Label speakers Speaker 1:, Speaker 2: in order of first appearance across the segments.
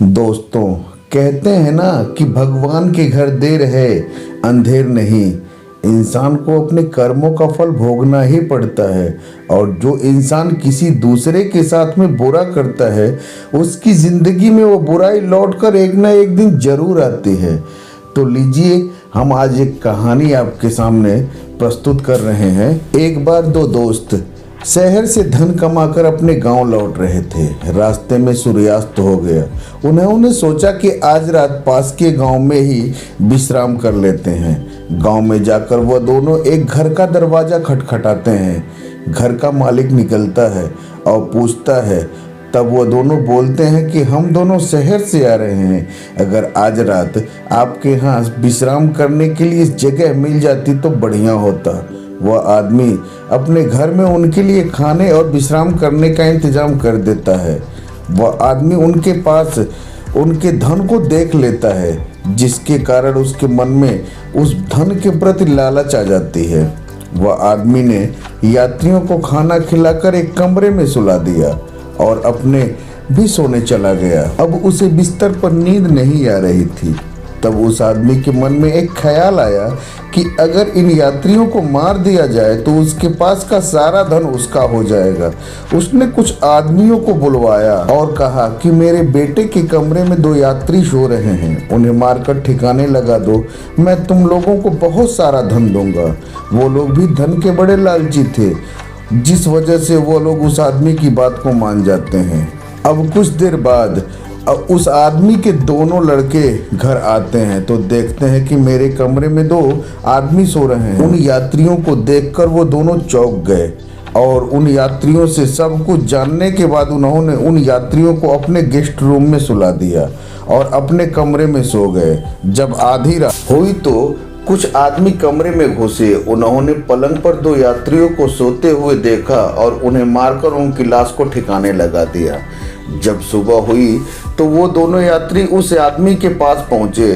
Speaker 1: दोस्तों, कहते हैं ना कि भगवान के घर देर है अंधेर नहीं। इंसान को अपने कर्मों का फल भोगना ही पड़ता है और जो इंसान किसी दूसरे के साथ में बुरा करता है उसकी ज़िंदगी में वो बुराई लौटकर एक ना एक दिन जरूर आती है। तो लीजिए, हम आज एक कहानी आपके सामने प्रस्तुत कर रहे हैं। एक बार दो दोस्त शहर से धन कमाकर अपने गांव लौट रहे थे। रास्ते में सूर्यास्त हो गया। उन्होंने सोचा कि आज रात पास के गांव में ही विश्राम कर लेते हैं। गांव में जाकर वह दोनों एक घर का दरवाज़ा खटखटाते हैं। घर का मालिक निकलता है और पूछता है। तब वह दोनों बोलते हैं कि हम दोनों शहर से आ रहे हैं। अगर आज रात आपके यहाँ विश्राम करने के लिए जगह मिल जाती तो बढ़िया होता। वह आदमी अपने घर में उनके लिए खाने और विश्राम करने का इंतजाम कर देता है। वह आदमी उनके पास उनके धन को देख लेता है, जिसके कारण उसके मन में उस धन के प्रति लालच आ जाती है। वह आदमी ने यात्रियों को खाना खिलाकर एक कमरे में सुला दिया और अपने भी सोने चला गया। अब उसे बिस्तर पर नींद नहीं आ रही थी। तब उस आदमी के मन में एक ख्याल आया कि अगर इन यात्रियों को मार दिया जाए तो उसके पास का सारा धन उसका हो जाएगा। उसने कुछ आदमियों को बुलवाया और कहा कि मेरे बेटे के कमरे में दो यात्री सो रहे हैं, उन्हें मारकर ठिकाने लगा दो। मैं तुम लोगों को बहुत सारा धन दूंगा। वो लोग भी धन के बड़े लालची थे, जिस वजह से वो लोग उस आदमी की बात को मान जाते हैं। अब कुछ देर बाद उस आदमी के दोनों लड़के घर आते हैं तो देखते हैं कि मेरे कमरे में दो आदमी सो रहे हैं। उन यात्रियों को देखकर वो दोनों चौंक गए और उन यात्रियों से सब कुछ जानने के बाद उन्होंने उन यात्रियों को अपने गेस्ट रूम में सुला दिया और अपने कमरे में सो गए। जब आधी रात हुई तो कुछ आदमी कमरे में घुसे। उन्होंने पलंग पर दो यात्रियों को सोते हुए देखा और उन्हें मारकर उनकी लाश को ठिकाने लगा दिया। जब सुबह हुई तो वो दोनों यात्री उस आदमी के पास पहुंचे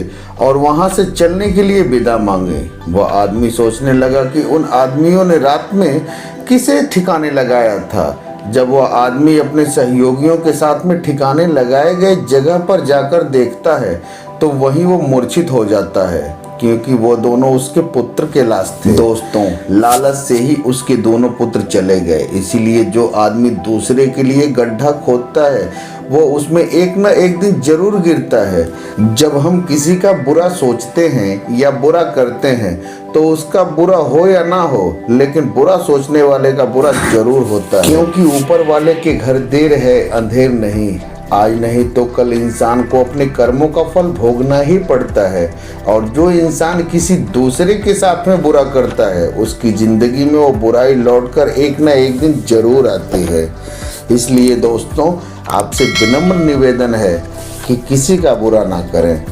Speaker 1: और वहां से चलने के लिए विदा मांगे। वह आदमी सोचने लगा कि उन आदमियों ने रात में किसे ठिकाने लगाया था। जब वह आदमी अपने सहयोगियों के साथ में ठिकाने लगाए गए जगह पर जाकर देखता है तो वहीं वो मूर्छित हो जाता है, क्योंकि वो दोनों उसके पुत्र के लाश थे। दोस्तों, लालच से ही उसके दोनों पुत्र चले गए। इसीलिए जो आदमी दूसरे के लिए गड्ढा खोदता है वो उसमें एक न एक दिन जरूर गिरता है। जब हम किसी का बुरा सोचते हैं या बुरा करते हैं तो उसका बुरा हो या ना हो, लेकिन बुरा सोचने वाले का बुरा जरूर होता है, क्योंकि ऊपर वाले के घर देर है अंधेर नहीं। आज नहीं तो कल इंसान को अपने कर्मों का फल भोगना ही पड़ता है और जो इंसान किसी दूसरे के साथ में बुरा करता है उसकी ज़िंदगी में वो बुराई लौटकर एक ना एक दिन जरूर आती है। इसलिए दोस्तों, आपसे विनम्र निवेदन है कि किसी का बुरा ना करें।